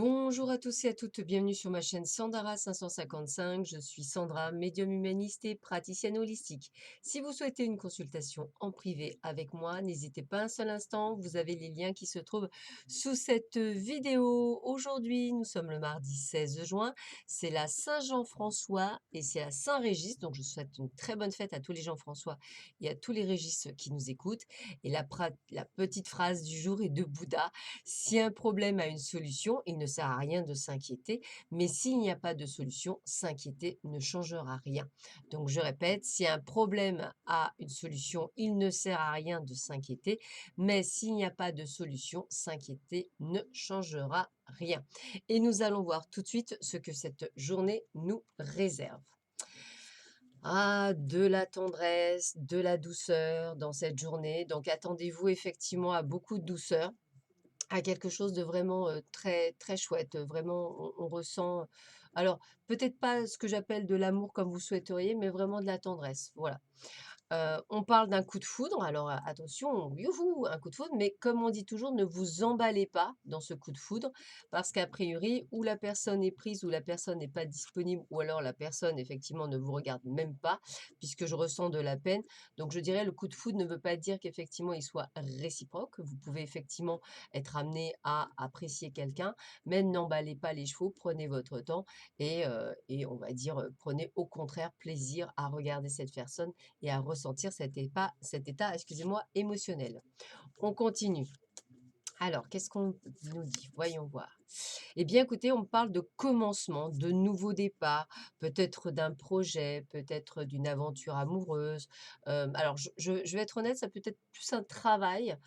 Bonjour à tous et à toutes, bienvenue sur ma chaîne Sandara 555. Je suis Sandra, médium humaniste et praticienne holistique. Si vous souhaitez une consultation en privé avec moi, n'hésitez pas un seul instant, vous avez les liens qui se trouvent sous cette vidéo. Aujourd'hui, nous sommes le mardi 16 juin, c'est la Saint-Jean-François et c'est la Saint-Régis, donc je souhaite une très bonne fête à tous les Jean-François et à tous les Régis qui nous écoutent. Et la petite phrase du jour est de Bouddha. Si un problème a une solution, il ne sert à rien de s'inquiéter, mais s'il n'y a pas de solution, s'inquiéter ne changera rien. Donc je répète, si un problème a une solution, il ne sert à rien de s'inquiéter, mais s'il n'y a pas de solution, s'inquiéter ne changera rien. Et nous allons voir tout de suite ce que cette journée nous réserve. Ah, de la tendresse, de la douceur dans cette journée. Donc attendez-vous effectivement à beaucoup de douceur, à quelque chose de vraiment, très très chouette, vraiment on ressent, alors peut-être pas ce que j'appelle de l'amour comme vous souhaiteriez, mais vraiment de la tendresse, voilà. On parle d'un coup de foudre, alors attention, youhou, un coup de foudre, mais comme on dit toujours, ne vous emballez pas dans ce coup de foudre parce qu'a priori, ou la personne est prise ou la personne n'est pas disponible ou alors la personne effectivement ne vous regarde même pas puisque je ressens de la peine. Donc je dirais le coup de foudre ne veut pas dire qu'effectivement il soit réciproque. Vous pouvez effectivement être amené à apprécier quelqu'un, mais n'emballez pas les chevaux, prenez votre temps et on va dire, prenez au contraire plaisir à regarder cette personne et à ressentir cet état, excusez-moi, émotionnel. On continue. Alors, qu'est-ce qu'on nous dit? Voyons voir. Eh bien, écoutez, on me parle de commencement, de nouveau départ, peut-être d'un projet, peut-être d'une aventure amoureuse. Alors, je vais être honnête, ça peut être plus un travail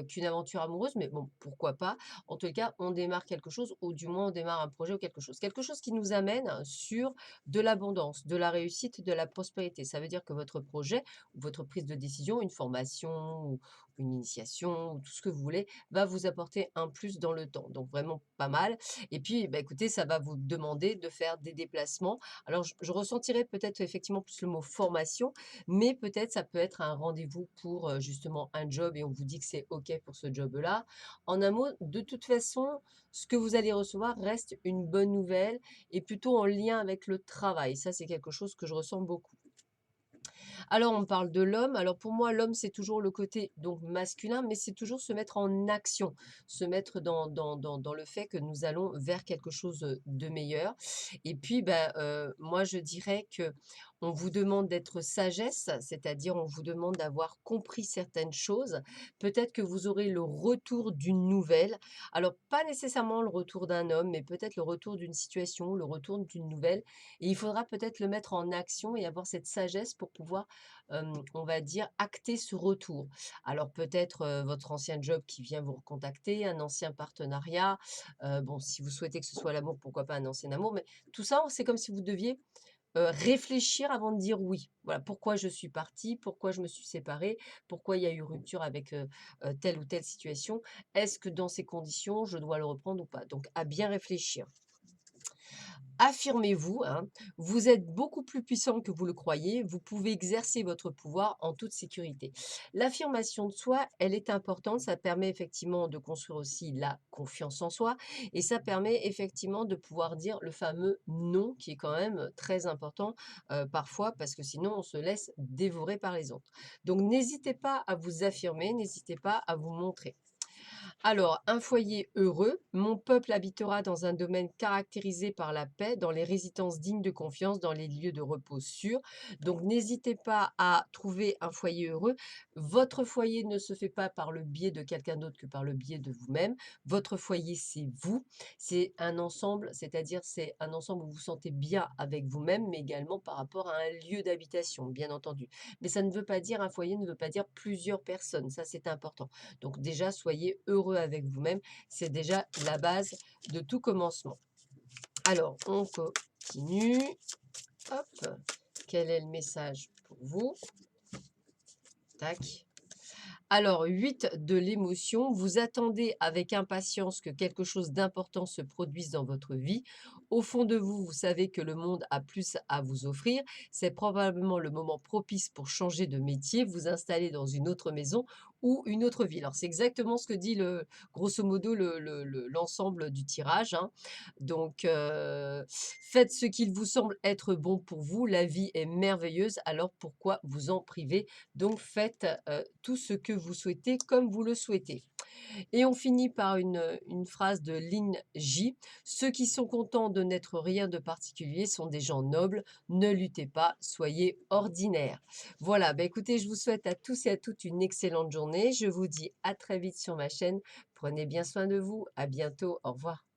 qu'une aventure amoureuse, mais bon, pourquoi pas. En tout cas, on démarre quelque chose, ou du moins on démarre un projet ou quelque chose. Quelque chose qui nous amène sur de l'abondance, de la réussite, de la prospérité. Ça veut dire que votre projet, ou votre prise de décision, une formation, ou une initiation, ou tout ce que vous voulez, va vous apporter un plus dans le temps. Donc vraiment pas mal. Et puis, bah, écoutez, ça va vous demander de faire des déplacements. Alors, je ressentirais peut-être effectivement plus le mot formation, mais peut-être ça peut être un rendez-vous pour justement un job et on vous dit que c'est OK pour ce job-là. En un mot, de toute façon, ce que vous allez recevoir reste une bonne nouvelle et plutôt en lien avec le travail. Ça, c'est quelque chose que je ressens beaucoup. Alors, on parle de l'homme. Alors, pour moi, l'homme, c'est toujours le côté donc masculin, mais c'est toujours se mettre en action, se mettre dans le fait que nous allons vers quelque chose de meilleur. Et puis, ben, moi, je dirais que on vous demande d'être sagesse, c'est-à-dire on vous demande d'avoir compris certaines choses. Peut-être que vous aurez le retour d'une nouvelle. Alors, pas nécessairement le retour d'un homme, mais peut-être le retour d'une situation, le retour d'une nouvelle. Et il faudra peut-être le mettre en action et avoir cette sagesse pour pouvoir on va dire, acter ce retour. Alors peut-être, votre ancien job qui vient vous recontacter, un ancien partenariat, bon, si vous souhaitez que ce soit l'amour, pourquoi pas un ancien amour, mais tout ça, c'est comme si vous deviez, réfléchir avant de dire oui. Voilà, pourquoi je suis partie, pourquoi je me suis séparée, pourquoi il y a eu rupture avec, telle ou telle situation. Est-ce que dans ces conditions, je dois le reprendre ou pas? Donc à bien réfléchir. Affirmez-vous, hein, vous êtes beaucoup plus puissant que vous le croyez, vous pouvez exercer votre pouvoir en toute sécurité. L'affirmation de soi, elle est importante, ça permet effectivement de construire aussi la confiance en soi et ça permet effectivement de pouvoir dire le fameux non qui est quand même très important parfois parce que sinon on se laisse dévorer par les autres. Donc n'hésitez pas à vous affirmer, n'hésitez pas à vous montrer. Alors, un foyer heureux, mon peuple habitera dans un domaine caractérisé par la paix, dans les résidences dignes de confiance, dans les lieux de repos sûrs. Donc, n'hésitez pas à trouver un foyer heureux. Votre foyer ne se fait pas par le biais de quelqu'un d'autre que par le biais de vous-même. Votre foyer, c'est vous. C'est un ensemble, c'est-à-dire c'est un ensemble où vous vous sentez bien avec vous-même, mais également par rapport à un lieu d'habitation, bien entendu. Mais ça ne veut pas dire, un foyer ne veut pas dire plusieurs personnes. Ça, c'est important. Donc déjà, soyez heureux avec vous-même. C'est déjà la base de tout commencement. Alors, on continue. Hop. Quel est le message pour vous? Tac. Alors, 8 de l'émotion, vous attendez avec impatience que quelque chose d'important se produise dans votre vie au fond de vous, vous savez que le monde a plus à vous offrir, c'est probablement le moment propice pour changer de métier, vous installer dans une autre maison ou une autre ville. Alors c'est exactement ce que dit grosso modo l'ensemble du tirage, hein. Donc faites ce qu'il vous semble être bon pour vous. La vie est merveilleuse, alors pourquoi vous en priver? Donc faites tout ce que vous souhaitez comme vous le souhaitez. Et on finit par une phrase de Lin J. Ceux qui sont contents de n'être rien de particulier sont des gens nobles. Ne luttez pas, soyez ordinaires. Voilà, bah écoutez, je vous souhaite à tous et à toutes une excellente journée. Je vous dis à très vite sur ma chaîne. Prenez bien soin de vous. À bientôt. Au revoir.